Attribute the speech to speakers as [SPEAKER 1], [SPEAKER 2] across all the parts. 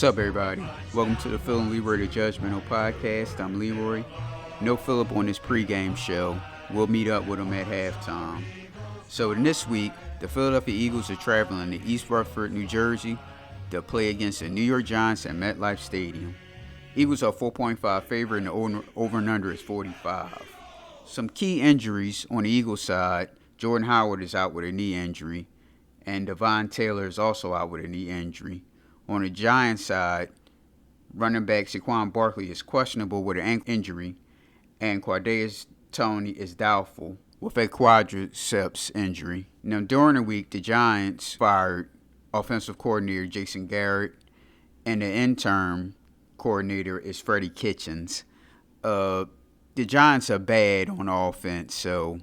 [SPEAKER 1] up, everybody? Welcome to the Phil and Leroy the Judgmental Podcast. I'm Leroy. No Philip on this pregame show. We'll meet up with him at halftime. So this week, the Philadelphia Eagles are traveling to East Rutherford, New Jersey to play against the New York Giants at MetLife Stadium. Eagles are 4.5 favorite and the over and under is 45. Some key injuries on the Eagles side. Jordan Howard is out with a knee injury, and Devon Taylor is also out with a knee injury. On the Giants side, running back Saquon Barkley is questionable with an ankle injury, and Kadarius Toney is doubtful with a quadriceps injury. Now, during the week, the Giants fired offensive coordinator Jason Garrett, and the interim coordinator is Freddie Kitchens. The Giants are bad on offense, so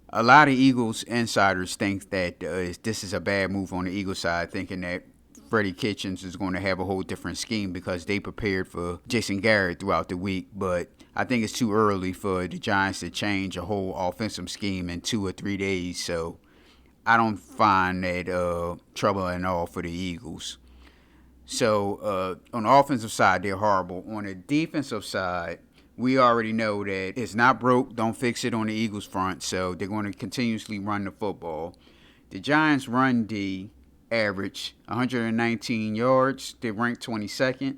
[SPEAKER 1] a lot of Eagles insiders think that this is a bad move on the Eagles side, thinking that Freddie Kitchens is going to have a whole different scheme because they prepared for Jason Garrett throughout the week. But I think it's too early for the Giants to change a whole offensive scheme in 2 or 3 days. So I don't find that trouble at all for the Eagles. So on the offensive side, they're horrible. On the defensive side, we already know that it's not broke, don't fix it on the Eagles front. So they're going to continuously run the football. The Giants run D average 119 yards. They ranked 22nd.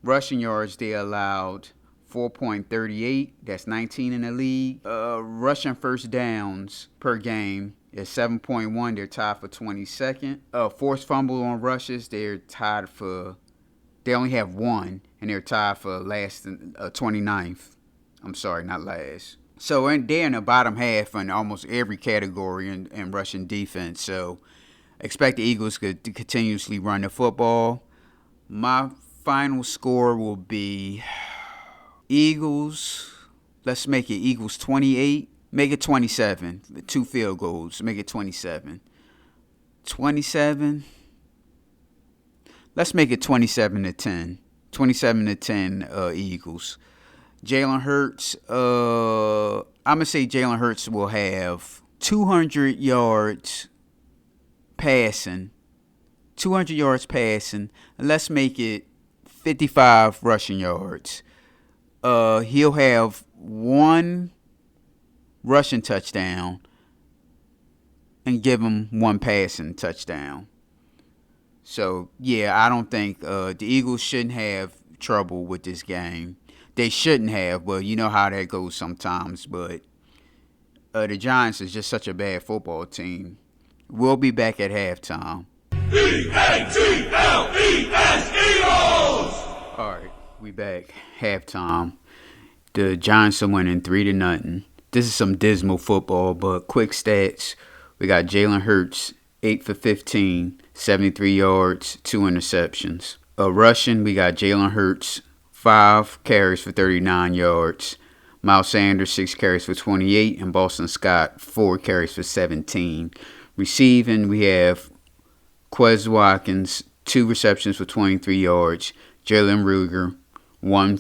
[SPEAKER 1] Rushing yards, they allowed 4.38. That's 19 in the league. Rushing first downs per game is 7.1. They're tied for 22nd. Forced fumble on rushes, they only have one, and they're tied for last 29th. I'm sorry, not last. So they're in the bottom half in almost every category in rushing defense. So expect the Eagles to continuously run the football. My final score will be Eagles. Let's make it Eagles 28. Make it 27. 2 field goals. Make it 27. 27. Let's make it 27-10. 27-10 Eagles. Jalen Hurts. I'm going to say Jalen Hurts will have 200 yards passing. 200 yards passing. Let's make it 55 rushing yards. He'll have 1 rushing touchdown and give him 1 passing touchdown. So, yeah, I don't think the Eagles shouldn't have trouble with this game. They shouldn't have, but you know how that goes sometimes. But the Giants is just such a bad football team. We'll be back at halftime.
[SPEAKER 2] E-A-G-L-E-S, Eagles!
[SPEAKER 1] All right, we back. Halftime. The Giants are winning 3-0. This is some dismal football, but quick stats. We got Jalen Hurts, 8 for 15, 73 yards, 2 interceptions. Rushing, we got Jalen Hurts, 5 carries for 39 yards. Miles Sanders, 6 carries for 28, and Boston Scott, 4 carries for 17. Receiving, we have Quez Watkins, 2 receptions for 23 yards. Jalen Ruger, 1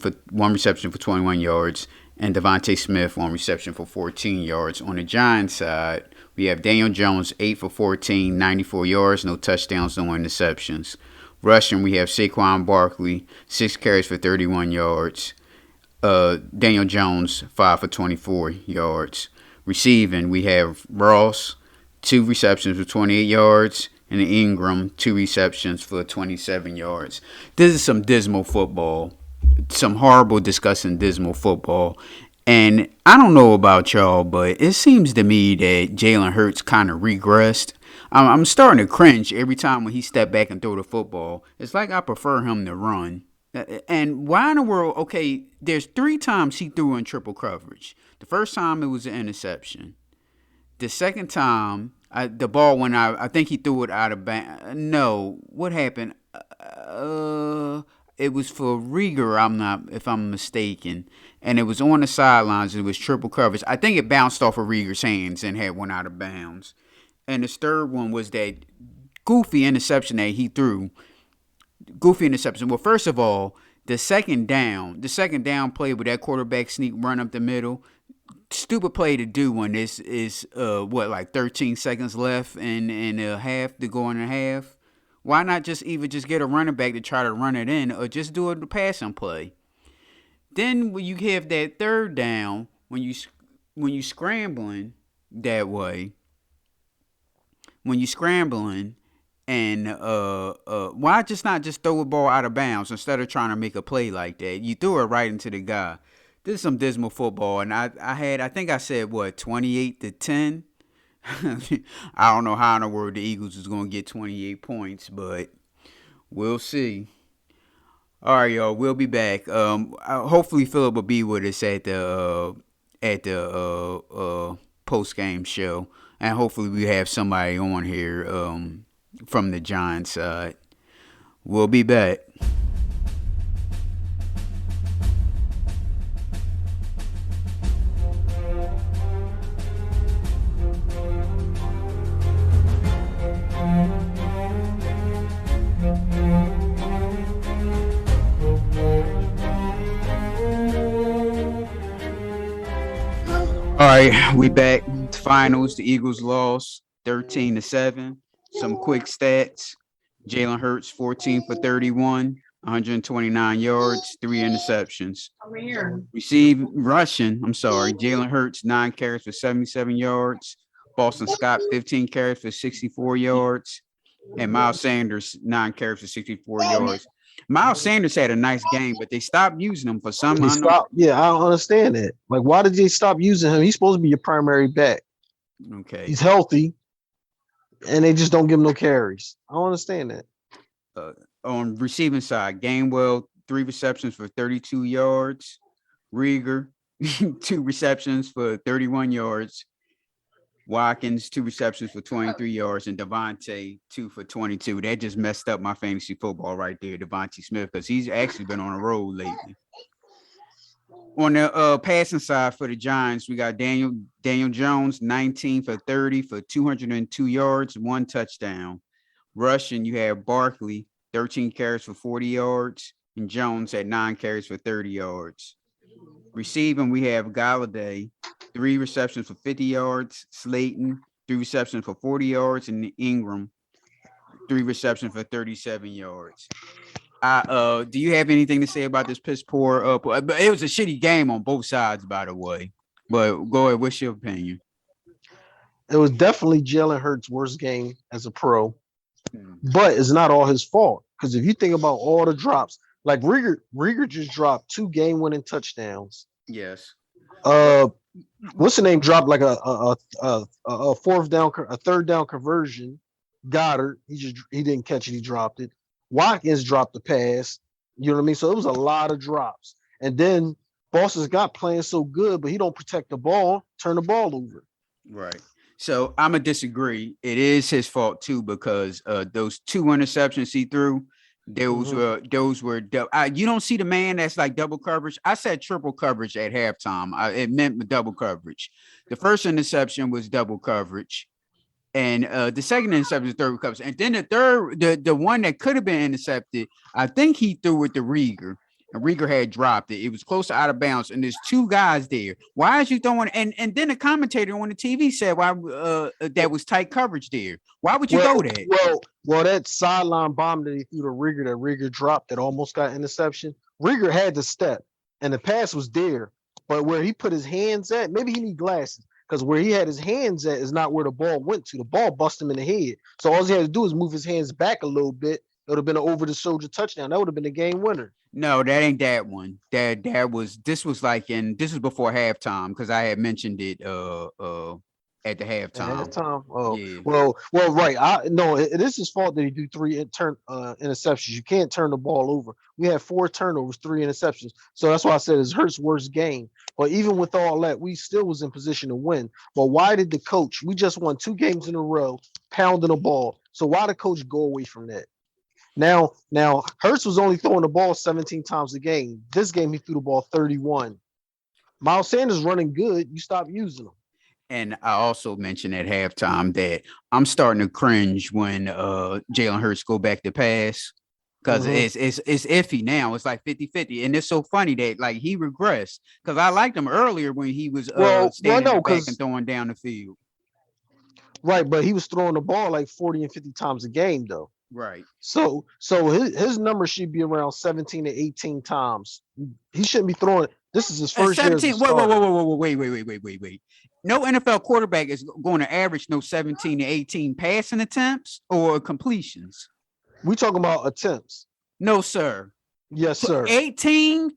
[SPEAKER 1] reception for 21 yards. And Devontae Smith, 1 reception for 14 yards. On the Giants side, we have Daniel Jones, 8 for 14, 94 yards, no touchdowns, no interceptions. Rushing, we have Saquon Barkley, 6 carries for 31 yards. Daniel Jones, 5 for 24 yards. Receiving, we have Ross, 2 receptions for 28 yards, and Ingram, 2 receptions for 27 yards. This is some dismal football. Some horrible, disgusting, dismal football. And I don't know about y'all, but it seems to me that Jalen Hurts kind of regressed. I'm starting to cringe every time when he stepped back and threw the football. It's like I prefer him to run. And why in the world? Okay, there's 3 times he threw in triple coverage. The first time it was an interception. The second time, the ball went out. I think he threw it out of bounds. No, what happened? It was for Rieger, if I'm mistaken, and it was on the sidelines. It was triple coverage. I think it bounced off of Rieger's hands and had went out of bounds. And the third one was that goofy interception that he threw. Goofy interception. Well, first of all, the second down play with that quarterback sneak run up the middle. Stupid play to do when this is 13 seconds left and a half to go in a half. Why not just either just get a running back to try to run it in, or just do a passing play? Then when you have that third down, when you scrambling that way, when you scrambling, and why just not just throw a ball out of bounds instead of trying to make a play like that? You threw it right into the guy. This is some dismal football, and I think I said what 28-10. I don't know how in the world the Eagles is gonna get 28 points, but we'll see. All right, y'all. We'll be back. Hopefully Philip will be with us at the post game show, and hopefully we have somebody on here from the Giants side. We'll be back. All right, we back. Finals. The Eagles lost 13-7. Some quick stats. Jalen Hurts 14 for 31, 129 yards, 3 interceptions. Receive rushing. I'm sorry. Jalen Hurts 9 carries for 77 yards. Boston Scott 15 carries for 64 yards, and Miles Sanders 9 carries for 64 yards. Miles Sanders had a nice game, but they stopped using him for some
[SPEAKER 2] reason. Yeah, I don't understand that. Like, why did they stop using him? He's supposed to be your primary back.
[SPEAKER 1] Okay.
[SPEAKER 2] He's healthy, and they just don't give him no carries. I don't understand that.
[SPEAKER 1] On receiving side, Gainwell 3 receptions for 32 yards. Rieger 2 receptions for 31 yards. Watkins 2 receptions for 23 yards, and Devontae 2 for 22. That just messed up my fantasy football right there, Devontae Smith, because he's actually been on a roll lately. On the passing side for the Giants, we got Daniel Jones 19 for 30 for 202 yards, 1 touchdown. Rushing, you have Barkley 13 carries for 40 yards, and Jones had 9 carries for 30 yards. Receiving, we have Galladay 3 receptions for 50 yards, Slayton 3 receptions for 40 yards, and Ingram 3 receptions for 37 yards. Do you have anything to say about this piss poor? But it was a shitty game on both sides, by the way. But go ahead. What's your opinion?
[SPEAKER 2] It was definitely Jalen Hurts' worst game as a pro, but it's not all his fault. Because if you think about all the drops, like Rieger just dropped 2 game-winning touchdowns.
[SPEAKER 1] Yes.
[SPEAKER 2] What's the name? Dropped like a third down conversion. Goddard, he didn't catch it. He dropped it. Watkins dropped the pass. You know what I mean? So it was a lot of drops. And then Boston Scott playing so good, but he don't protect the ball, turn the ball over.
[SPEAKER 1] Right. So I'm gonna disagree. It is his fault too, because those 2 interceptions he threw, those were you don't see the man that's like double coverage. I said triple coverage at halftime. It meant double coverage. The first interception was double coverage, and the second interception was third coverage, and then the third, the one that could have been intercepted, I think he threw with the Rieger. And Rieger had dropped it. It was close to out of bounds, and there's 2 guys there. Why is you throwing? And then the commentator on the TV said, "Why that was tight coverage there? Why would you go there?"
[SPEAKER 2] Well, that sideline bomb that he threw to Rieger, that Rieger dropped, that almost got interception. Rieger had to step, and the pass was there, but where he put his hands at, maybe he need glasses, because where he had his hands at is not where the ball went to. The ball bust him in the head. So all he had to do is move his hands back a little bit. It would have been an over-the-shoulder touchdown. That would have been the game winner.
[SPEAKER 1] No, that ain't that one. This was before halftime, because I had mentioned it at the halftime.
[SPEAKER 2] At halftime. Oh, yeah. Well, right. It is his fault that he do 3 interceptions. You can't turn the ball over. We had 4 turnovers, 3 interceptions. So that's why I said it's Hurts' worst game. But even with all that, we still was in position to win. But why did the coach? We just won 2 games in a row, pounding the ball. So why did the coach go away from that? Now, Hurts was only throwing the ball 17 times a game. This game, he threw the ball 31. Miles Sanders running good. You stop using him.
[SPEAKER 1] And I also mentioned at halftime that I'm starting to cringe when Jalen Hurts go back to pass, because it's iffy now. It's like 50-50. And it's so funny that like he regressed, because I liked him earlier when he was standing back and throwing down the field.
[SPEAKER 2] Right, but he was throwing the ball like 40 and 50 times a game, though.
[SPEAKER 1] Right.
[SPEAKER 2] So his number should be around 17 to 18 times. He shouldn't be throwing. This is his
[SPEAKER 1] At
[SPEAKER 2] first year as a
[SPEAKER 1] 17, wait, wait,
[SPEAKER 2] starter.
[SPEAKER 1] wait, wait, wait, wait, wait, wait, wait, wait. No NFL quarterback is going to average no 17 to 18 passing attempts or completions.
[SPEAKER 2] We talking about attempts.
[SPEAKER 1] No, sir.
[SPEAKER 2] Yes, sir.
[SPEAKER 1] 18,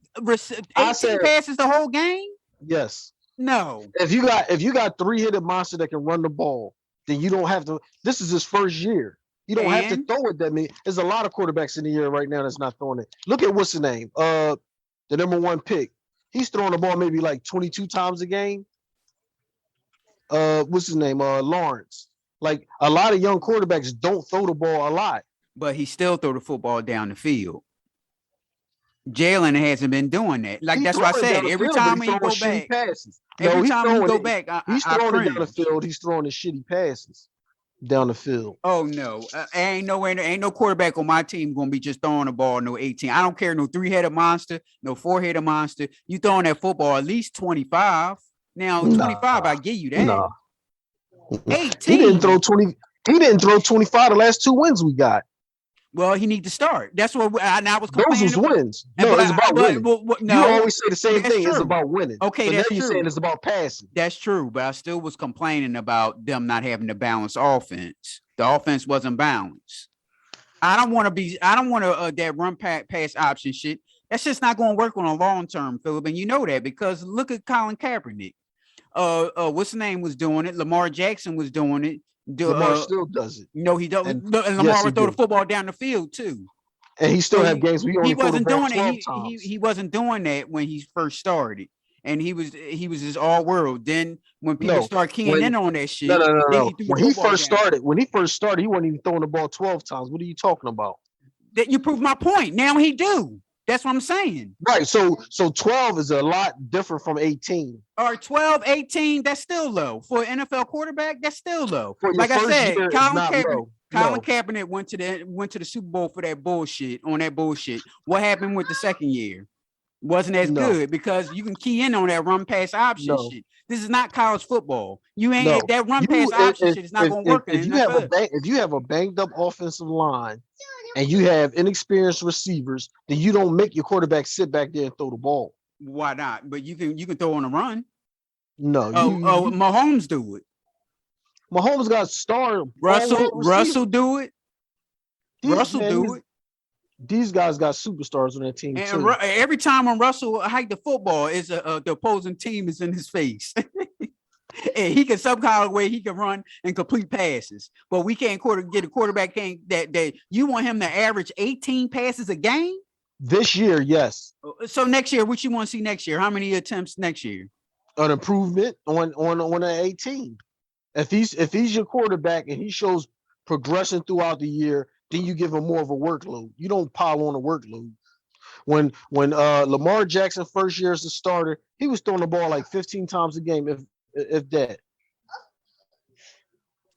[SPEAKER 2] I said
[SPEAKER 1] 18 passes the whole game?
[SPEAKER 2] yes.
[SPEAKER 1] No.
[SPEAKER 2] If you got three-headed monster that can run the ball, then you don't have to. This is his first year. You don't have to
[SPEAKER 1] And
[SPEAKER 2] throw it that many. There's a lot of quarterbacks in the year right now that's not throwing it. Look at what's the name? The number one pick. He's throwing the ball maybe like 22 times a game. What's his name? Lawrence. Like a lot of young quarterbacks don't throw the ball a lot.
[SPEAKER 1] but he still throw the football down the field. Jalen hasn't been doing that. Like
[SPEAKER 2] He
[SPEAKER 1] that's what I
[SPEAKER 2] throwing it down
[SPEAKER 1] said.
[SPEAKER 2] the
[SPEAKER 1] Every
[SPEAKER 2] field, but
[SPEAKER 1] time
[SPEAKER 2] he's
[SPEAKER 1] when you
[SPEAKER 2] throwing
[SPEAKER 1] go
[SPEAKER 2] shitty
[SPEAKER 1] back,
[SPEAKER 2] passes.
[SPEAKER 1] every
[SPEAKER 2] No, he's
[SPEAKER 1] time you
[SPEAKER 2] throwing
[SPEAKER 1] go
[SPEAKER 2] it.
[SPEAKER 1] back,
[SPEAKER 2] He's
[SPEAKER 1] I
[SPEAKER 2] throwing it down the
[SPEAKER 1] cringe.
[SPEAKER 2] field. He's throwing the shitty passes down the field.
[SPEAKER 1] Oh no, ain't no quarterback on my team gonna be just throwing the ball no 18. I don't care no 3-headed monster, no 4-headed monster. You throwing that football at least 25. Now
[SPEAKER 2] Nah,
[SPEAKER 1] 25, I give you that.
[SPEAKER 2] nah. He didn't throw
[SPEAKER 1] 18.
[SPEAKER 2] 20. He didn't throw 25 the last two wins we got.
[SPEAKER 1] Well, he need to start. That's what I was
[SPEAKER 2] Those was
[SPEAKER 1] complaining about.
[SPEAKER 2] wins. No, it's about winning. You
[SPEAKER 1] No,
[SPEAKER 2] always say the same
[SPEAKER 1] that's
[SPEAKER 2] thing. It's
[SPEAKER 1] true.
[SPEAKER 2] about winning.
[SPEAKER 1] Okay,
[SPEAKER 2] So now
[SPEAKER 1] that's
[SPEAKER 2] you're saying
[SPEAKER 1] true.
[SPEAKER 2] it's about passing.
[SPEAKER 1] That's true, but I still was complaining about them not having a balanced offense. The offense wasn't balanced. I don't want to that run pass option shit. That's just not going to work on a long term, Philip, and you know that because look at Colin Kaepernick. What's the name was doing it? Lamar Jackson was doing it.
[SPEAKER 2] Lamar still does it.
[SPEAKER 1] No, he don't. And Lamar
[SPEAKER 2] yes,
[SPEAKER 1] would throw the football down the field too.
[SPEAKER 2] And he still have games where he only throw the ball 12 times.
[SPEAKER 1] He wasn't doing that when he first started. And he was his all world. Then when people start keying in on that shit,
[SPEAKER 2] no. When he first started, he wasn't even throwing the ball 12 times. What are you talking about?
[SPEAKER 1] That you prove my point. Now he do. That's what I'm saying.
[SPEAKER 2] Right. So 12 is a lot different from 18.
[SPEAKER 1] All right, 12, 18, that's still low. For an NFL quarterback, that's still low.
[SPEAKER 2] For
[SPEAKER 1] like I said,
[SPEAKER 2] Colin
[SPEAKER 1] Kaepernick went to the Super Bowl for that bullshit. What happened with the second year? Wasn't as good because you can key in on that run pass option shit. This is not college football. You ain't that run pass option shit is not going to work.
[SPEAKER 2] If you have a banged up offensive line and you have inexperienced receivers, then you don't make your quarterback sit back there and throw the ball.
[SPEAKER 1] Why not? But you can throw on a run.
[SPEAKER 2] No.
[SPEAKER 1] Mahomes do it.
[SPEAKER 2] Mahomes got star.
[SPEAKER 1] Russell do it.
[SPEAKER 2] These guys got superstars on their team
[SPEAKER 1] and
[SPEAKER 2] too.
[SPEAKER 1] Every time when Russell hike the football, is the opposing team is in his face. And he can somehow way he can run and complete passes, but we can't get a quarterback that you want him to average 18 passes a game
[SPEAKER 2] this year. Yes.
[SPEAKER 1] So next year, what you want to see next year? How many attempts next year?
[SPEAKER 2] An improvement on an 18. If he's your quarterback and he shows progression throughout the year, then you give him more of a workload. You don't pile on a workload. When Lamar Jackson first year as a starter, he was throwing the ball like 15 times a game, if that.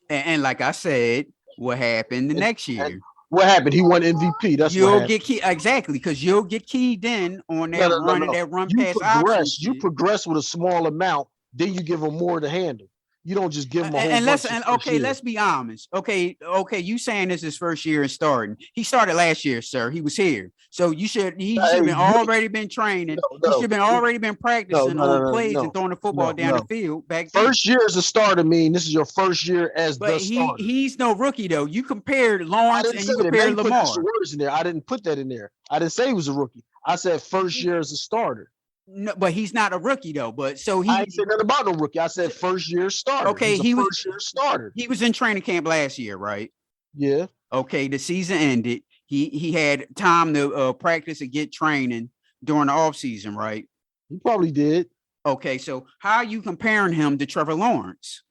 [SPEAKER 1] And like I said, what happened the next year?
[SPEAKER 2] What happened? He won MVP. That's
[SPEAKER 1] you'll get key exactly because you'll get keyed in on that that run pass option.
[SPEAKER 2] You progress with a small amount, then you give him more to handle. You don't just give him a whole bunch.
[SPEAKER 1] Let's be honest. Okay, you saying this is his first year in starting. He started last year, sir. He was here. So he should have been already been training. He should have been already been practicing on plays and throwing the football down the field back then.
[SPEAKER 2] First year as a starter this is your first year as the starter.
[SPEAKER 1] He's no rookie though. You compared Lawrence and you compared Lamar.
[SPEAKER 2] Words in there. I didn't put that in there. I didn't say he was a rookie. I said first year as a starter.
[SPEAKER 1] No, but he's not a rookie though. But so
[SPEAKER 2] I ain't said nothing about no rookie. I said first year starter.
[SPEAKER 1] Okay,
[SPEAKER 2] he was first year starter.
[SPEAKER 1] He was in training camp last year, right?
[SPEAKER 2] Yeah.
[SPEAKER 1] Okay, the season ended. He had time to practice and get training during the off season, right?
[SPEAKER 2] He probably did.
[SPEAKER 1] Okay, so how are you comparing him to Trevor Lawrence?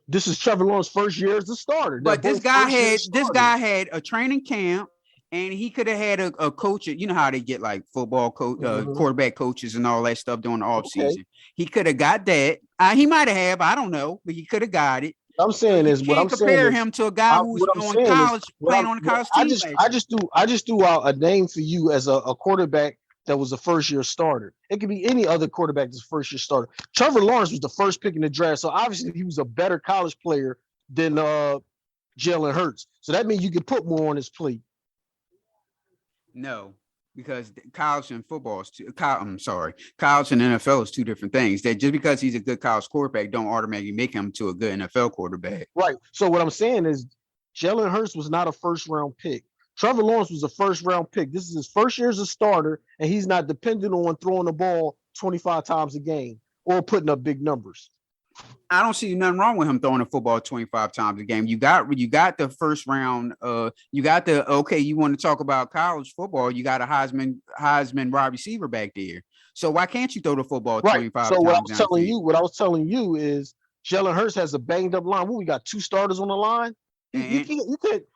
[SPEAKER 2] This is Trevor Lawrence's first year as a starter.
[SPEAKER 1] But this guy had a training camp. And he could have had a coach. You know how they get like football coach, quarterback coaches and all that stuff during the offseason. He could have got that. He might have. I don't know, but he could have got it.
[SPEAKER 2] I'm saying is what I'm saying.
[SPEAKER 1] Compare him to a guy who's on college playing on the college team.
[SPEAKER 2] I just threw out a name for you as a quarterback that was a first year starter. It could be any other quarterback that's a first year starter. Trevor Lawrence was the first pick in the draft, so obviously he was a better college player than Jalen Hurts. So that means you can put more on his plate.
[SPEAKER 1] No, because college and football is I'm sorry, college and NFL is two different things. That just because he's a good college quarterback, don't automatically make him to a good NFL quarterback.
[SPEAKER 2] Right. So what I'm saying is Jalen Hurts was not a first round pick. Trevor Lawrence was a first round pick. This is his first year as a starter, and he's not dependent on throwing the ball 25 times a game or putting up big numbers.
[SPEAKER 1] I don't see nothing wrong with him throwing the football 25 times a game. You got the first round. You got the okay. You want to talk about college football? You got a Heisman wide receiver back there. So why can't you throw the football
[SPEAKER 2] Right.
[SPEAKER 1] 25
[SPEAKER 2] So
[SPEAKER 1] times downfield?
[SPEAKER 2] what I was telling you is Jalen Hurts has a banged up line. What, we got two starters on the line.
[SPEAKER 1] And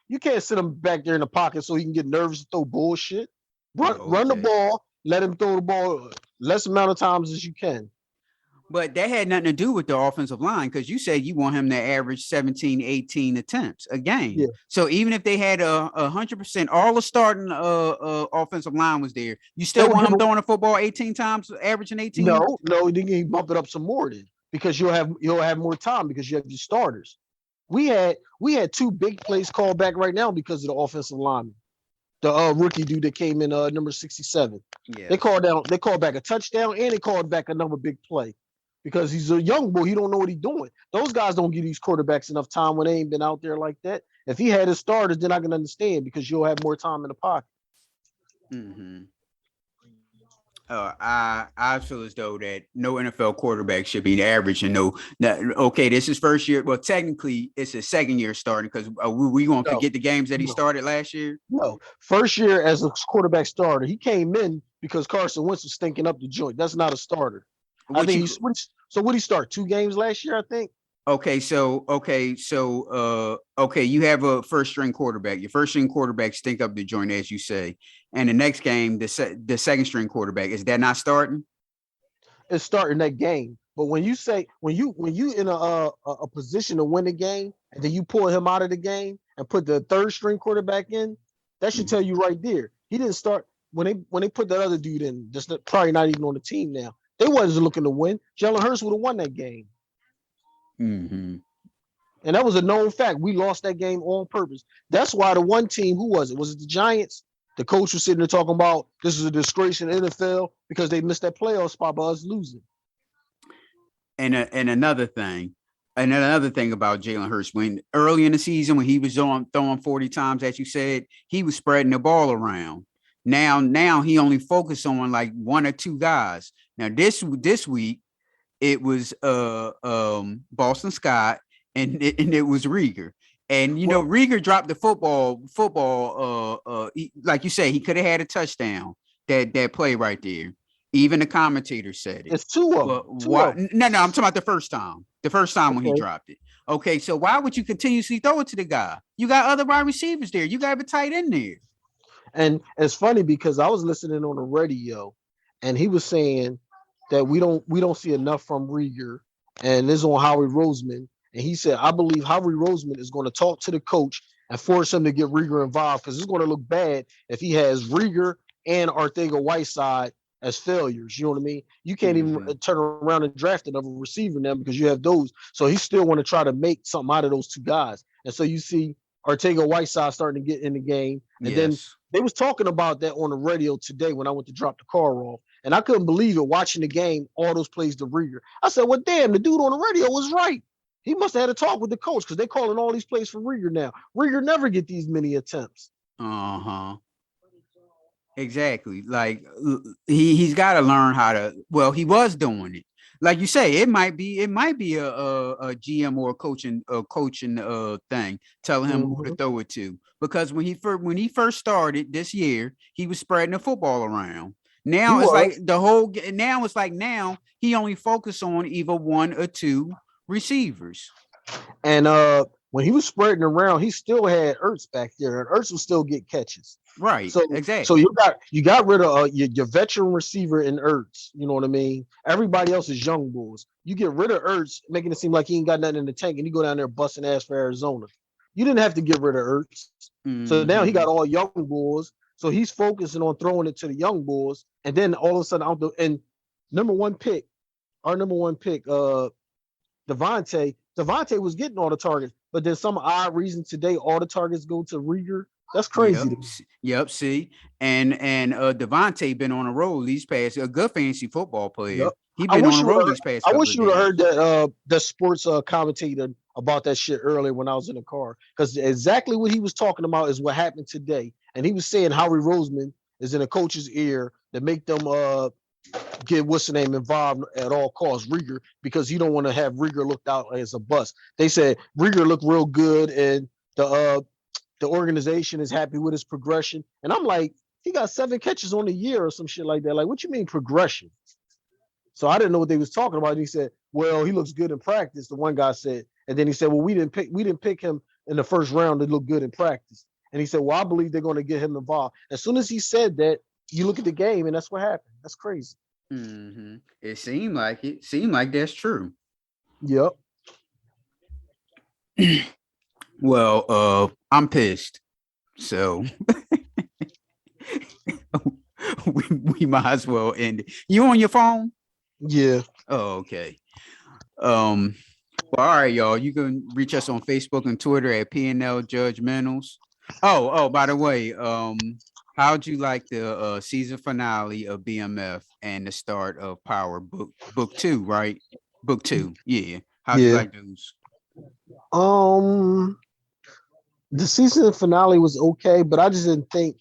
[SPEAKER 2] You can't sit him back there in the pocket so he can get nervous and throw bullshit. Run the
[SPEAKER 1] okay.
[SPEAKER 2] ball. Let him throw the ball less amount of times as you can.
[SPEAKER 1] But that had nothing to do with the offensive line because you said you want him to average 17, 18 attempts a game.
[SPEAKER 2] Yeah.
[SPEAKER 1] So even if they had 100%, all the starting offensive line was there, you still want him throwing the football 18 times, averaging 18?
[SPEAKER 2] No, then you bump it up some more then because you'll have more time because you have your starters. We had two big plays called back right now because of the offensive lineman. The rookie dude that came in number 67.
[SPEAKER 1] Yeah.
[SPEAKER 2] They called back a touchdown and they called back another big play. Because he's a young boy, he don't know what he's doing. Those guys don't give these quarterbacks enough time when they ain't been out there like that. If he had his starters, then I can understand because you'll have more time in the pocket.
[SPEAKER 1] Mm-hmm. I feel as though that no NFL quarterback should be average and okay, this is first year. Well, technically, it's his second year starting because we going to forget the games that he started last year.
[SPEAKER 2] No, first year as a quarterback starter, he came in because Carson Wentz was stinking up the joint. That's not a starter. I think he switched. So what did he start? 2 games last year, I think.
[SPEAKER 1] Okay, you have a first string quarterback. Your first string quarterback stink up the joint, as you say. And the next game, the second string quarterback, is that not starting?
[SPEAKER 2] It's starting that game. But when you in a position to win a game and then you pull him out of the game and put the third string quarterback in, that should tell you right there. He didn't start when they put that other dude in, just probably not even on the team now. They wasn't looking to win. Jalen Hurts would have won that game.
[SPEAKER 1] Mm-hmm.
[SPEAKER 2] And that was a known fact. We lost that game on purpose. That's why the one team, who was it? Was it the Giants? The coach was sitting there talking about this is a disgrace in the NFL because they missed that playoff spot by us losing.
[SPEAKER 1] And another thing about Jalen Hurts, when early in the season when he was throwing 40 times, as you said, he was spreading the ball around. Now he only focused on like one or two guys. Now this week it was Boston Scott and it was Rieger. And Rieger dropped the football. Like you say, he could have had a touchdown. That play right there. Even the commentator said it.
[SPEAKER 2] It's two of them.
[SPEAKER 1] No, I'm talking about the first time. The first time when he dropped it. Okay, so why would you continuously throw it to the guy? You got other wide receivers there. You got a tight end there.
[SPEAKER 2] And it's funny because I was listening on the radio, and he was saying that we don't see enough from Rieger, and this is on Howie Roseman. And he said, I believe Howie Roseman is going to talk to the coach and force him to get Rieger involved because it's going to look bad if he has Rieger and Arcega-Whiteside as failures. You know what I mean? You can't even turn around and draft another receiver now because you have those. So he still want to try to make something out of those two guys. And so you see Arcega-Whiteside starting to get in the game. And then they was talking about that on the radio today when I went to drop the car off. And I couldn't believe it watching the game, all those plays to Rieger. I said, well, damn, the dude on the radio was right. He must have had a talk with the coach because they're calling all these plays for Rieger now. Rieger never get these many attempts.
[SPEAKER 1] Uh-huh. Exactly. Like he's got to learn how to. Well, he was doing it. Like you say, it might be a GM or a coaching thing telling him who to throw it to. Because when he first started this year, he was spreading the football around. Now now he only focused on either one or two receivers.
[SPEAKER 2] And when he was spreading around, he still had Ertz back there, and Ertz would still get catches.
[SPEAKER 1] Right.
[SPEAKER 2] So
[SPEAKER 1] exactly.
[SPEAKER 2] So you got rid of your veteran receiver in Ertz. You know what I mean? Everybody else is young bulls. You get rid of Ertz, making it seem like he ain't got nothing in the tank, and you go down there busting ass for Arizona. You didn't have to get rid of Ertz. So now he got all young bulls. So he's focusing on throwing it to the young bulls, and then all of a sudden, our number one pick, Devontae was getting all the targets, but there's some odd reason today all the targets go to Rieger. That's crazy
[SPEAKER 1] Yep.
[SPEAKER 2] to me.
[SPEAKER 1] Yep. See, and Devontae been on a roll these past. A good fantasy football player.
[SPEAKER 2] Yep.
[SPEAKER 1] He
[SPEAKER 2] I
[SPEAKER 1] been on
[SPEAKER 2] wish
[SPEAKER 1] a
[SPEAKER 2] you would
[SPEAKER 1] roll
[SPEAKER 2] have.
[SPEAKER 1] these past
[SPEAKER 2] I
[SPEAKER 1] couple
[SPEAKER 2] wish
[SPEAKER 1] of
[SPEAKER 2] you would have
[SPEAKER 1] games.
[SPEAKER 2] heard that the sports commentator about that shit earlier when I was in the car, because exactly what he was talking about is what happened today, and he was saying Howie Roseman is in a coach's ear to make them get what's the name involved at all costs, Rieger, because you don't want to have Rieger looked out as a bust. They said Rieger looked real good, and the organization is happy with his progression. And I'm like, he got 7 catches on the year or some shit like that. Like, what you mean progression? So I didn't know what they was talking about. And he said, "Well, he looks good in practice." The one guy said, and then he said, "Well, we didn't pick him in the first round to look good in practice." And he said, "Well, I believe they're going to get him involved." As soon as he said that, you look at the game, and that's what happened. That's crazy.
[SPEAKER 1] Mm-hmm. It seemed like it. Seemed like that's true.
[SPEAKER 2] Yep.
[SPEAKER 1] Well, I'm pissed. So we might as well end it. You on your phone?
[SPEAKER 2] Yeah.
[SPEAKER 1] Oh, okay. Well, all right, y'all. You can reach us on Facebook and Twitter at PNL Judgmentals. By the way, how'd you like the season finale of BMF and the start of Power book 2, right? Book 2, yeah. How'd you
[SPEAKER 2] Yeah.
[SPEAKER 1] like those?
[SPEAKER 2] Um, the season finale was okay, but I just didn't think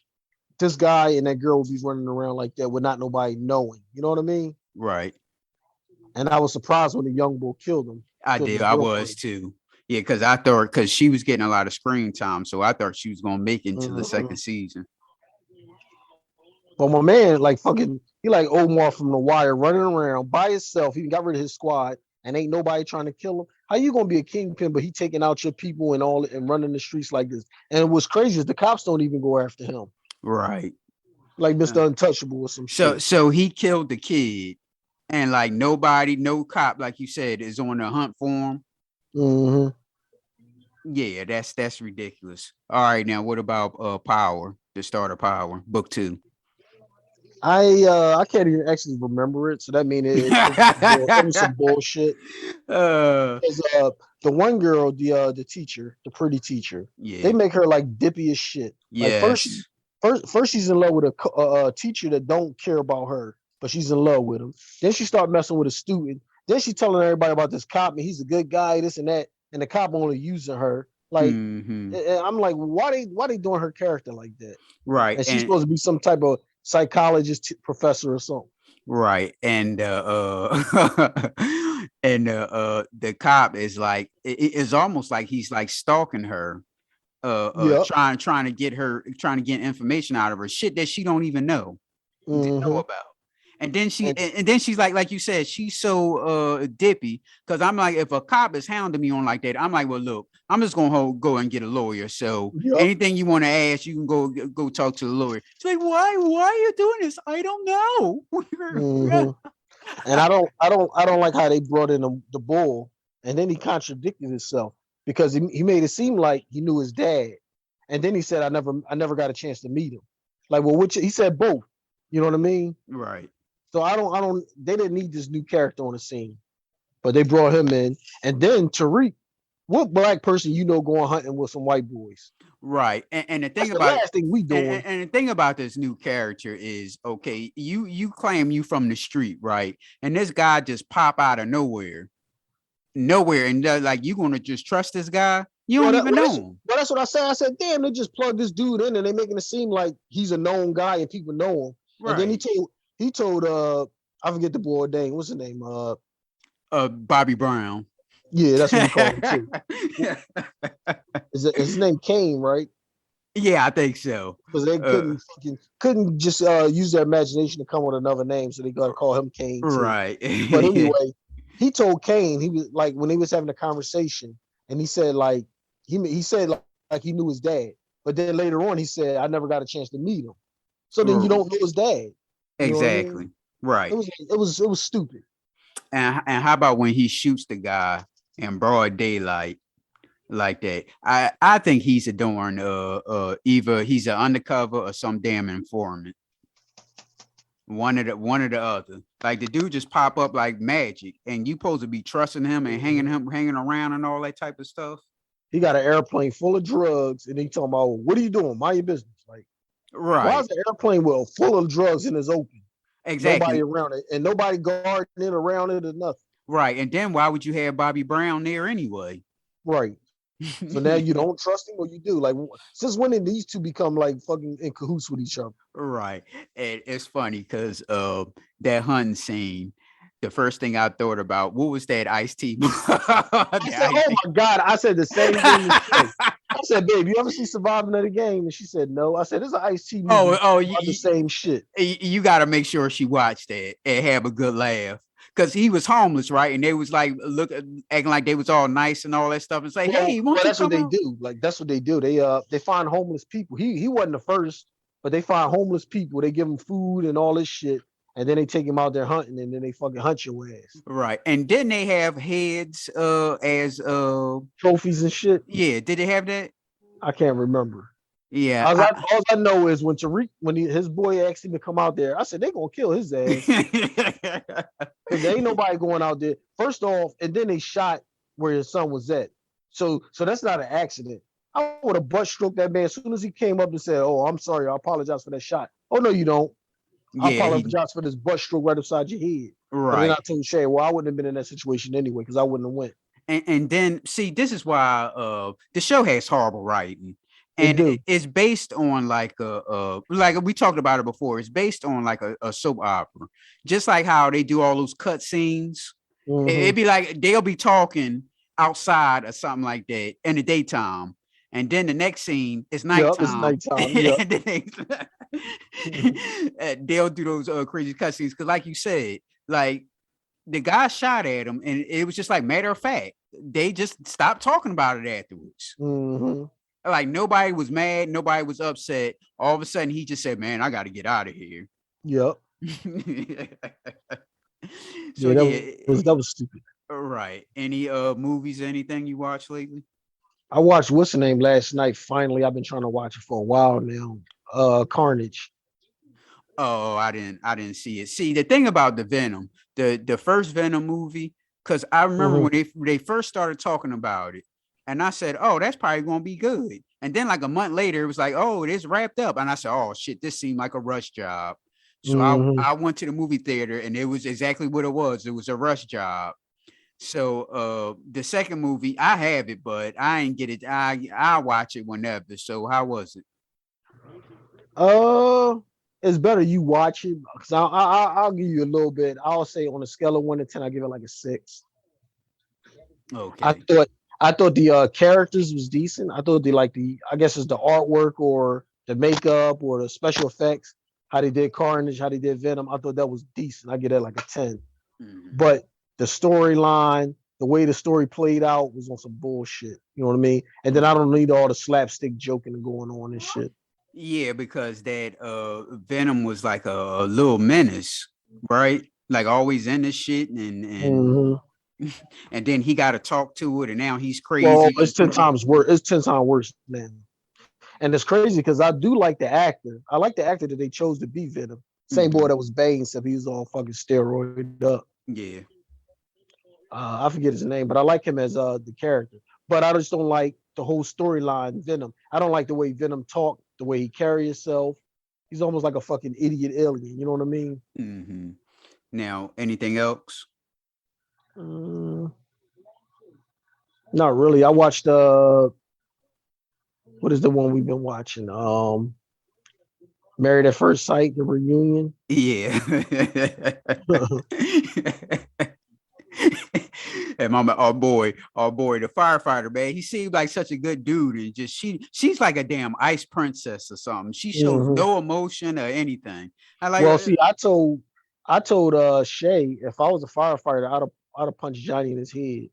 [SPEAKER 2] this guy and that girl would be running around like that with not nobody knowing. You know what I mean?
[SPEAKER 1] Right.
[SPEAKER 2] And I was surprised when the young boy killed him,
[SPEAKER 1] I
[SPEAKER 2] killed
[SPEAKER 1] did.
[SPEAKER 2] his
[SPEAKER 1] I was
[SPEAKER 2] girlfriend.
[SPEAKER 1] too. Yeah, because she was getting a lot of screen time, so I thought she was gonna make it into the
[SPEAKER 2] Mhm.
[SPEAKER 1] second season.
[SPEAKER 2] But my man, like fucking, he like Omar from The Wire, running around by himself. He got rid of his squad, and ain't nobody trying to kill him. How you gonna be a kingpin, but he taking out your people and all and running the streets like this? And what's crazy is the cops don't even go after him,
[SPEAKER 1] Right.
[SPEAKER 2] like
[SPEAKER 1] Uh,
[SPEAKER 2] Mr. Untouchable or some
[SPEAKER 1] So
[SPEAKER 2] shit.
[SPEAKER 1] so he killed the kid, and like nobody, no cop, like you said, is on the hunt for him.
[SPEAKER 2] Hmm.
[SPEAKER 1] Yeah, that's ridiculous. All right, now what about Power, the start of Power, book 2?
[SPEAKER 2] I can't even actually remember it, so that means it was some bullshit.
[SPEAKER 1] uh
[SPEAKER 2] Because the one girl, the teacher, the pretty teacher, they
[SPEAKER 1] yeah.
[SPEAKER 2] make her like dippy as shit. Like
[SPEAKER 1] Yes.
[SPEAKER 2] first she's in love with a teacher that don't care about her, but she's in love with him. Then she start messing with a student. Then she telling everybody about this cop and he's a good guy, this and that, and the cop only using her. Like,
[SPEAKER 1] Hmm.
[SPEAKER 2] and I'm like, why they doing her character like that?
[SPEAKER 1] Right.
[SPEAKER 2] And she's supposed to be some type of psychologist professor or something.
[SPEAKER 1] Right. And and the cop is like it's almost like he's like stalking her,
[SPEAKER 2] Yep.
[SPEAKER 1] trying to get information out of her, shit that she don't even know
[SPEAKER 2] Hmm.
[SPEAKER 1] about. And then
[SPEAKER 2] And
[SPEAKER 1] and then she's like you said, she's so dippy. Cause I'm like, if a cop is hounding me on like that, I'm like, well, look, I'm just gonna go and get a lawyer. So
[SPEAKER 2] yep.
[SPEAKER 1] anything you want to ask, you can go talk to the lawyer. It's like, why are you doing this? I don't know.
[SPEAKER 2] Hmm. And I don't like how they brought in the bull, and then he contradicted himself because he made it seem like he knew his dad, and then he said I never got a chance to meet him. Like, well, which he said both. You know what I mean?
[SPEAKER 1] Right.
[SPEAKER 2] So I don't. They didn't need this new character on the scene, but they brought him in, and then Tariq. What black person going hunting with some white boys?
[SPEAKER 1] Right. And the
[SPEAKER 2] That's
[SPEAKER 1] thing
[SPEAKER 2] the
[SPEAKER 1] about
[SPEAKER 2] last thing we doing.
[SPEAKER 1] and the thing about this new character is, okay, you claim you from the street, right? And this guy just pop out of nowhere, and like, you gonna just trust this guy? You
[SPEAKER 2] Well,
[SPEAKER 1] don't
[SPEAKER 2] that,
[SPEAKER 1] even
[SPEAKER 2] well,
[SPEAKER 1] know
[SPEAKER 2] that's,
[SPEAKER 1] him.
[SPEAKER 2] well, that's what I said. I said, damn, they just plugged this dude in and they making it seem like he's a known guy and people know him. And then he
[SPEAKER 1] Right.
[SPEAKER 2] told I forget the boy name. What's the name?
[SPEAKER 1] Bobby Brown.
[SPEAKER 2] Yeah, that's what he called him too. His name Kane, right?
[SPEAKER 1] Yeah, I think so.
[SPEAKER 2] Because they
[SPEAKER 1] Uh,
[SPEAKER 2] couldn't just use their imagination to come with another name, so they got to call him Kane too.
[SPEAKER 1] right.
[SPEAKER 2] But anyway, he told Kane he was like when he was having a conversation, and he said like he said like he knew his dad, but then later on he said I never got a chance to meet him. So then you don't know his dad. You know what I mean?
[SPEAKER 1] Exactly. Right.
[SPEAKER 2] It was stupid.
[SPEAKER 1] And how about when he shoots the guy in broad daylight like that? I think he's a darn either he's an undercover or some damn informant. One of the other. Like, the dude just pop up like magic, and you supposed to be trusting him and
[SPEAKER 2] Mhm.
[SPEAKER 1] hanging around and all that type of stuff.
[SPEAKER 2] He got an airplane full of drugs, and he talking about, what are you doing? Mind your business. Like, why is
[SPEAKER 1] Right.
[SPEAKER 2] the airplane well full of drugs and it's open? Nobody
[SPEAKER 1] Exactly.
[SPEAKER 2] around it, and nobody guarding it around it or nothing.
[SPEAKER 1] Right. And then why would you have Bobby Brown there anyway?
[SPEAKER 2] Right. So now you don't trust him, or you do? Like, since when did these two become like fucking in cahoots with each other?
[SPEAKER 1] Right. And it's funny because that hunting scene, the first thing I thought about, what was that iced tea?
[SPEAKER 2] I said, "Oh my god!" I said the same thing to Shay. I said, "Babe, you ever see Surviving of the Game?" And she said, "No." I said, "It's an Ice T
[SPEAKER 1] oh,
[SPEAKER 2] movie
[SPEAKER 1] oh,
[SPEAKER 2] about the same shit."
[SPEAKER 1] you got to make sure she watched that and have a good laugh. Cause he was homeless, right? And they was like acting like they was all nice and all that stuff, and say,
[SPEAKER 2] Well,
[SPEAKER 1] "Hey, won't you
[SPEAKER 2] that's what
[SPEAKER 1] come
[SPEAKER 2] they
[SPEAKER 1] out?"
[SPEAKER 2] do. Like that's what they do. They find homeless people. He wasn't the first, but they find homeless people. They give them food and all this shit, and then they take him out there hunting, and then they fucking hunt your ass.
[SPEAKER 1] Right. And didn't they have heads as
[SPEAKER 2] Trophies and shit.
[SPEAKER 1] yeah, did they have that?
[SPEAKER 2] I can't remember.
[SPEAKER 1] Yeah.
[SPEAKER 2] All I know is when Tariq, his boy asked him to come out there, I said they gonna kill his ass because there ain't nobody going out there. First off, and then they shot where his son was at. So that's not an accident. I would have butt stroked that man as soon as he came up and said, "Oh, I'm sorry, I apologize for that shot." Oh no, you don't. I
[SPEAKER 1] yeah, he
[SPEAKER 2] apologize for this butt stroke right upside your head. But then I
[SPEAKER 1] right.
[SPEAKER 2] told Shay, well, I wouldn't have been in that situation anyway because I wouldn't have went.
[SPEAKER 1] And then see, this is why the show has horrible writing.
[SPEAKER 2] They
[SPEAKER 1] And
[SPEAKER 2] do.
[SPEAKER 1] it's based on like we talked about it before. It's based on like a soap opera, just like how they do all those cut scenes. It'd
[SPEAKER 2] Mm-hmm.
[SPEAKER 1] be like they'll be talking outside or something like that in the daytime, and then the next scene is
[SPEAKER 2] Yep, it's
[SPEAKER 1] nighttime,
[SPEAKER 2] nighttime. Yep.
[SPEAKER 1] and then they'll do those crazy cut scenes because, like you said, like the guy shot at him, and it was just like matter of fact. They just stopped talking about it afterwards.
[SPEAKER 2] Mm-hmm.
[SPEAKER 1] Like nobody was mad, nobody was upset. All of a sudden, he just said, "Man, I got to get out of here."
[SPEAKER 2] Yep.
[SPEAKER 1] So
[SPEAKER 2] Yeah,
[SPEAKER 1] yeah,
[SPEAKER 2] that was stupid.
[SPEAKER 1] right. Any movies, anything you watched lately?
[SPEAKER 2] I watched what's the name last night. Finally, I've been trying to watch it for a while now. Carnage.
[SPEAKER 1] Oh, I didn't see it. See, the thing about the Venom, the first Venom movie, because I remember
[SPEAKER 2] Mm-hmm.
[SPEAKER 1] when they first started talking about it, and I said, "Oh, that's probably gonna be good." And then like a month later, it was like, "Oh, it is wrapped up," and I said, "Oh shit, this seemed like a rush job." So
[SPEAKER 2] Mm-hmm.
[SPEAKER 1] I went to the movie theater, and it was exactly what it was. It was a rush job. So the second movie, I have it, but I ain't get it. I watch it whenever. So how was it?
[SPEAKER 2] Uh, it's better you watch it because I'll give you a little bit. I'll say on a scale of 1 to 10, I give it like a 6. I
[SPEAKER 1] Okay.
[SPEAKER 2] thought I thought the characters was decent. I thought the I guess it's the artwork or the makeup or the special effects, how they did Carnage, how they did Venom. I thought that was decent. I get that like a 10.
[SPEAKER 1] Mhm.
[SPEAKER 2] But the storyline, the way the story played out was on some bullshit. You know what I mean? And then I don't need all the slapstick joking going on and shit.
[SPEAKER 1] Yeah, because that Venom was like a little menace, right? Like always in this shit and
[SPEAKER 2] Hmm.
[SPEAKER 1] and then he got to talk to it and now he's
[SPEAKER 2] Well,
[SPEAKER 1] crazy.
[SPEAKER 2] it's 10 times worse. It's 10 times worse now. And it's crazy because I do like the actor. I like the actor that they chose to be Venom. Same boy
[SPEAKER 1] Mhm.
[SPEAKER 2] that was Bane, except he was all fucking steroid up.
[SPEAKER 1] Yeah.
[SPEAKER 2] I forget his name, but I like him as the character. But I just don't like the whole storyline Venom. I don't like the way Venom talk, the way he carry himself. He's almost like a fucking idiot alien. You know what I mean?
[SPEAKER 1] Hmm. Now, anything else?
[SPEAKER 2] Mm, not really. I watched what is the one we've been watching? Married at First Sight, the reunion.
[SPEAKER 1] Yeah. And mama, oh boy, the firefighter, man, he seemed like such a good dude, and just she's like a damn ice princess or something. She shows
[SPEAKER 2] Hmm.
[SPEAKER 1] no emotion or anything. I like,
[SPEAKER 2] Well, see, I told Shay if I was a firefighter, I'd have punched Johnny in his head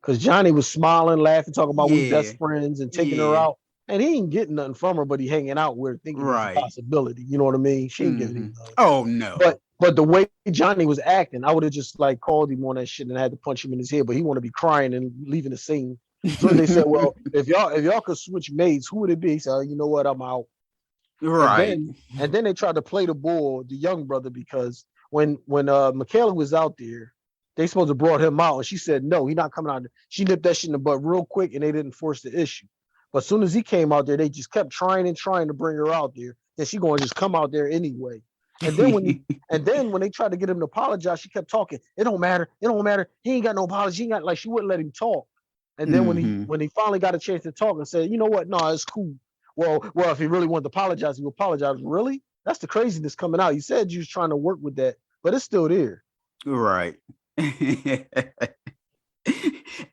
[SPEAKER 2] because Johnny was smiling, laughing, talking about we
[SPEAKER 1] yeah,
[SPEAKER 2] best friends and taking her
[SPEAKER 1] yeah,
[SPEAKER 2] out, and he ain't getting nothing from her, but he hanging out with her, thinking it's a
[SPEAKER 1] right.
[SPEAKER 2] possibility. You know what I mean? She ain't giving
[SPEAKER 1] Hmm.
[SPEAKER 2] him none.
[SPEAKER 1] Oh
[SPEAKER 2] But
[SPEAKER 1] no.
[SPEAKER 2] but the way Johnny was acting, I would have just like called him on that shit and had to punch him in his head. But he want to be crying and leaving the scene. So they said, well, if y'all could switch mates, who would it be? He said, oh, you know what, I'm out. And
[SPEAKER 1] Right.
[SPEAKER 2] then and then they tried to play the bull, the young brother, because when Michaela was out there, They supposed to brought him out, and she said no, he not coming out. She nipped that shit in the butt real quick, and they didn't force the issue. But as soon as he came out there, they just kept trying and trying to bring her out there. Then she going to just come out there anyway. And then when they tried to get him to apologize, she kept talking. It don't matter. It don't matter. He ain't got no apology. He ain't got like she wouldn't let him talk. And then
[SPEAKER 1] Hmm.
[SPEAKER 2] when he finally got a chance to talk and said, you know what? No, it's cool. Well, if he really wanted to apologize, he would apologize. Really? That's the craziness coming out. You said you was trying to work with that, but it's still there.
[SPEAKER 1] Right.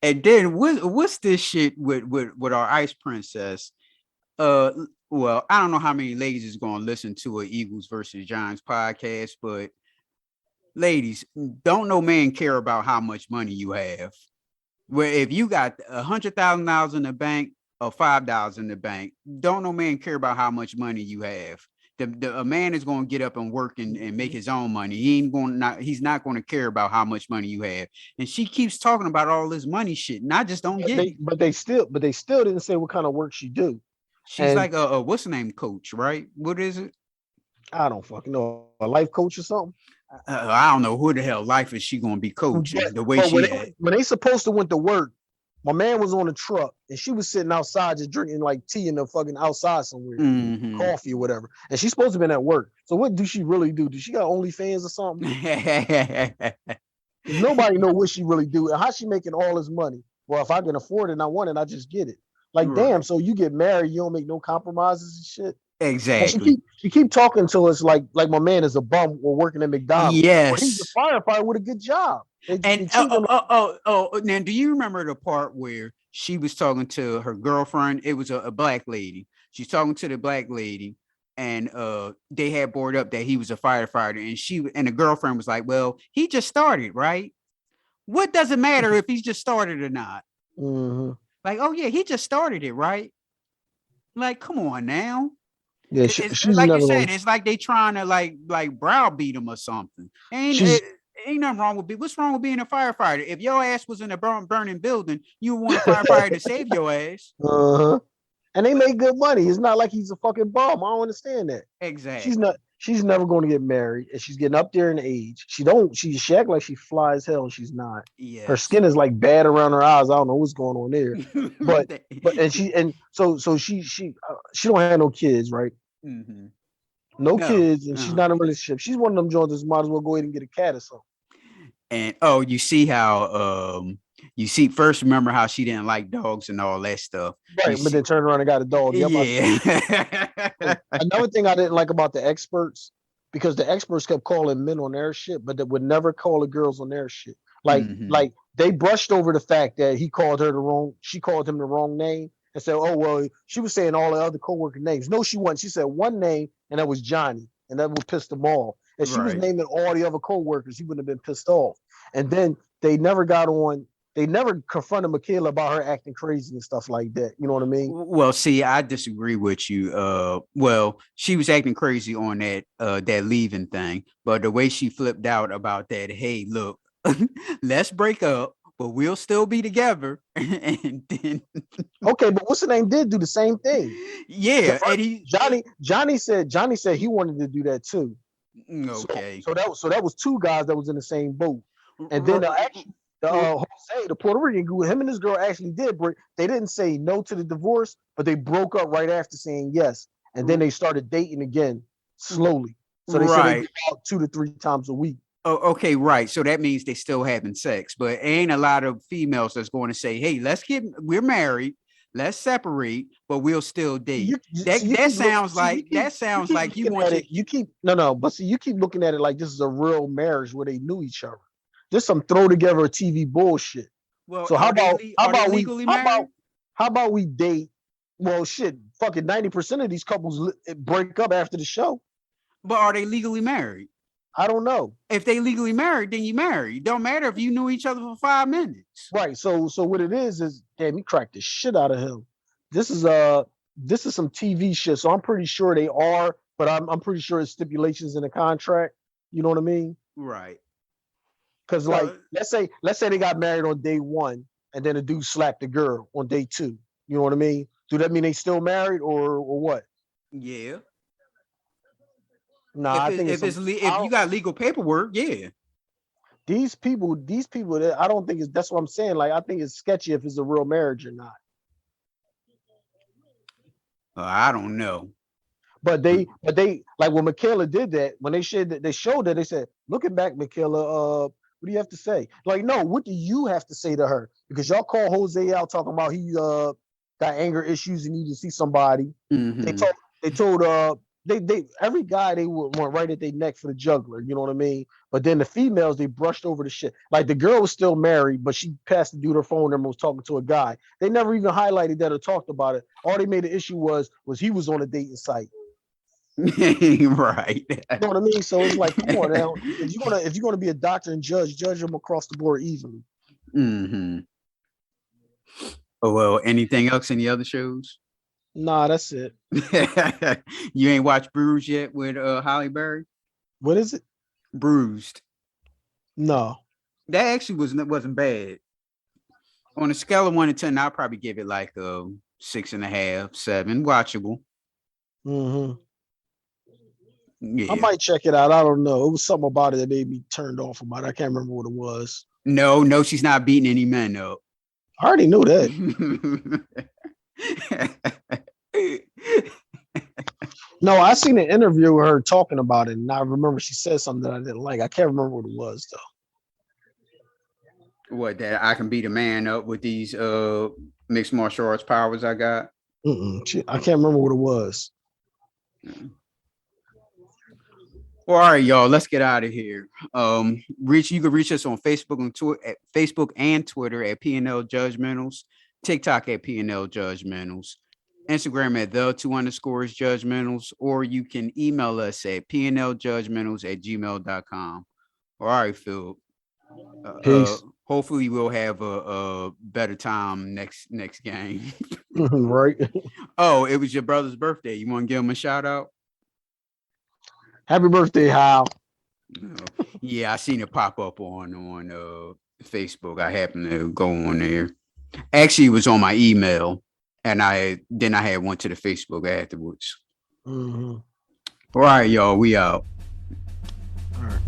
[SPEAKER 1] And then what's this shit with our ice princess? Uh, well, I don't know how many ladies is going to listen to a Eagles versus Giants podcast, but ladies, don't no man care about how much money you have. Where if you got $100,000 in the bank or $5 in the bank, don't no man care about how much money you have. A man is going to get up and work and make his own money. He's not going to care about how much money you have. And she keeps talking about all this money shit, and I just don't
[SPEAKER 2] But
[SPEAKER 1] get it.
[SPEAKER 2] they still didn't say what kind of work she do.
[SPEAKER 1] She's
[SPEAKER 2] And
[SPEAKER 1] like a what's the name coach, right? What is it?
[SPEAKER 2] I don't fucking know, a life coach or something.
[SPEAKER 1] I don't know who the hell life is she going to be coaching the way
[SPEAKER 2] But
[SPEAKER 1] she had.
[SPEAKER 2] when they supposed to went to work, my man was on the truck and she was sitting outside just drinking like tea in the fucking outside somewhere,
[SPEAKER 1] Mm-hmm.
[SPEAKER 2] coffee or whatever. And she's supposed to be at work. So what do she really do? Does she got OnlyFans or something? Because nobody know what she really do and how she making all this money. Well, if I can afford it and I want it, I just get it. Like, damn,
[SPEAKER 1] Right.
[SPEAKER 2] so you get married, you don't make no compromises and shit. And
[SPEAKER 1] Exactly.
[SPEAKER 2] she keep talking to us like my man is a bum or working at McDonald's. Well, he's a
[SPEAKER 1] Yes.
[SPEAKER 2] firefighter with a good job.
[SPEAKER 1] And
[SPEAKER 2] They treat him
[SPEAKER 1] now do you remember the part where she was talking to her girlfriend? It was a black lady. She's talking to the black lady, and they had brought up that he was a firefighter, and the girlfriend was like, "Well, he just started, right? What does it matter if he's just started or not?
[SPEAKER 2] like,
[SPEAKER 1] Like, oh yeah, he just started it, right? Like, come on now."
[SPEAKER 2] yeah,
[SPEAKER 1] It's
[SPEAKER 2] she's
[SPEAKER 1] like you
[SPEAKER 2] never
[SPEAKER 1] said,
[SPEAKER 2] gonna.
[SPEAKER 1] it's like they trying to like browbeat him or something.
[SPEAKER 2] She's
[SPEAKER 1] Ain't nothing wrong with what's wrong with being a firefighter? If your ass was in a burning building, you would want a firefighter to save your ass.
[SPEAKER 2] uh-huh. And they make good money. It's not like he's a fucking bum. I don't understand that. She's
[SPEAKER 1] Exactly.
[SPEAKER 2] not. She's never going to get married, and she's getting up there in age. She don't. She act like she fly as hell, and she's not. Her
[SPEAKER 1] Yes.
[SPEAKER 2] skin is like bad around her eyes. I don't know what's going on there, but and she don't have no kids, right?
[SPEAKER 1] Mm-hmm.
[SPEAKER 2] No
[SPEAKER 1] No.
[SPEAKER 2] kids, and she's
[SPEAKER 1] No.
[SPEAKER 2] not in a relationship. She's one of them joints that might as well go ahead and get a cat or something.
[SPEAKER 1] And oh, you see how you see first remember how she didn't like dogs and all that stuff. You
[SPEAKER 2] Right, but
[SPEAKER 1] see,
[SPEAKER 2] then turn around and got a dog. Yep, I see.
[SPEAKER 1] yeah.
[SPEAKER 2] And another thing I didn't like about the experts, because the experts kept calling men on their shit, but they would never call the girls on their shit.
[SPEAKER 1] Mm-hmm.
[SPEAKER 2] Like they brushed over the fact that she called him the wrong name and said, "Oh well, she was saying all the other coworker names." No, she wasn't. She said one name, and that was Johnny, and that would piss them off. If she was
[SPEAKER 1] Right.
[SPEAKER 2] naming all the other coworkers, he wouldn't have been pissed off. And then they never got on. They never confronted Michaela about her acting crazy and stuff like that. You know what I mean?
[SPEAKER 1] Well, see, I disagree with you. Well, she was acting crazy on that leaving thing, but the way she flipped out about that, hey, look, let's break up, but we'll still be together. And then
[SPEAKER 2] Okay, but what's the name did do the same thing. The
[SPEAKER 1] yeah,
[SPEAKER 2] first
[SPEAKER 1] and he
[SPEAKER 2] Johnny said he wanted to do that too.
[SPEAKER 1] okay.
[SPEAKER 2] So that was two guys that was in the same boat. And then Jose, the Puerto Rican group, him and this girl actually did break. They didn't say no to the divorce, but they broke up right after saying yes. And then they started dating again slowly. So they said they go
[SPEAKER 1] Right.
[SPEAKER 2] out 2 to 3 times a week.
[SPEAKER 1] Oh, okay, right. So that means they still having sex, but ain't a lot of females that's going to say, "Hey, we're married, let's separate, but we'll still date."
[SPEAKER 2] You keep
[SPEAKER 1] That sounds like you
[SPEAKER 2] looking
[SPEAKER 1] want
[SPEAKER 2] at
[SPEAKER 1] your
[SPEAKER 2] it. You keep no, but see, you keep looking at it like this is a real marriage where they knew each other. This some throw together TV bullshit.
[SPEAKER 1] well,
[SPEAKER 2] So
[SPEAKER 1] are they legally married?
[SPEAKER 2] how about we date? Well, shit, fucking 90% of these couples break up after the show.
[SPEAKER 1] But are they legally married?
[SPEAKER 2] I don't know.
[SPEAKER 1] If they legally married, then you married. Don't matter if you knew each other for 5 minutes.
[SPEAKER 2] Right. So what it is damn, he cracked the shit out of him. This is this is some TV shit. So I'm pretty sure they are, but I'm pretty sure it's stipulations in the contract. You know what I mean?
[SPEAKER 1] Right.
[SPEAKER 2] Because like
[SPEAKER 1] So
[SPEAKER 2] let's say they got married on day one, and then a dude slapped the girl on day two. You know what I mean? Do that mean they still married or what?
[SPEAKER 1] yeah.
[SPEAKER 2] Nah, I think it's some.
[SPEAKER 1] If you got legal paperwork, yeah.
[SPEAKER 2] These people that I don't think that's what I'm saying. Like, I think it's sketchy if it's a real marriage or not.
[SPEAKER 1] I don't know.
[SPEAKER 2] But they like when Michaela did that, when they showed that, they said, looking back, Michaela, what do you have to say? Like, no, what do you have to say to her? Because y'all call Jose out talking about he got anger issues and need to see somebody.
[SPEAKER 1] Mm-hmm.
[SPEAKER 2] They told they every guy they went right at their neck for the juggler, you know what I mean? But then the females, they brushed over the shit. Like, the girl was still married, but she passed the dude her phone and was talking to a guy. They never even highlighted that or talked about it. All they made the issue was he was on a dating site.
[SPEAKER 1] Right.
[SPEAKER 2] You know what I mean? So it's like, come on now. If you're gonna be a doctor and judge them across the board evenly.
[SPEAKER 1] Mm-hmm. Oh, well, anything else in the other shows?
[SPEAKER 2] Nah, that's it.
[SPEAKER 1] You ain't watched Bruised yet with Halle Berry?
[SPEAKER 2] What is it?
[SPEAKER 1] Bruised.
[SPEAKER 2] No.
[SPEAKER 1] That actually wasn't bad. On a scale of 1 to 10, I'll probably give it like a 6.5, 7. Watchable.
[SPEAKER 2] Mm-hmm.
[SPEAKER 1] Yeah.
[SPEAKER 2] I might check it out. I don't know. It was something about it that made me turned off about it. I can't remember what it was.
[SPEAKER 1] No, she's not beating any men up.
[SPEAKER 2] I already knew that. No, I seen an interview with her talking about it, and I remember she said something that I didn't like. I can't remember what it was though.
[SPEAKER 1] What, that I can beat a man up with these mixed martial arts powers I got?
[SPEAKER 2] I can't remember what it was.
[SPEAKER 1] Well, all right, y'all. Let's get out of here. You can reach us on Facebook and Twitter at PNL Judgmentals, TikTok at PNL Judgmentals, Instagram at _Judgmentals, or you can email us at pnljudgmentals@gmail.com. All right, Phil.
[SPEAKER 2] Peace.
[SPEAKER 1] Hopefully we'll have a better time next game.
[SPEAKER 2] Right.
[SPEAKER 1] Oh, it was your brother's birthday. You want to give him a shout out?
[SPEAKER 2] Happy birthday, Hal.
[SPEAKER 1] Yeah, I seen it pop up on Facebook. I happened to go on there. Actually, it was on my email, and I had went to the Facebook afterwards.
[SPEAKER 2] Mm-hmm.
[SPEAKER 1] All right, y'all. We out.
[SPEAKER 2] All right.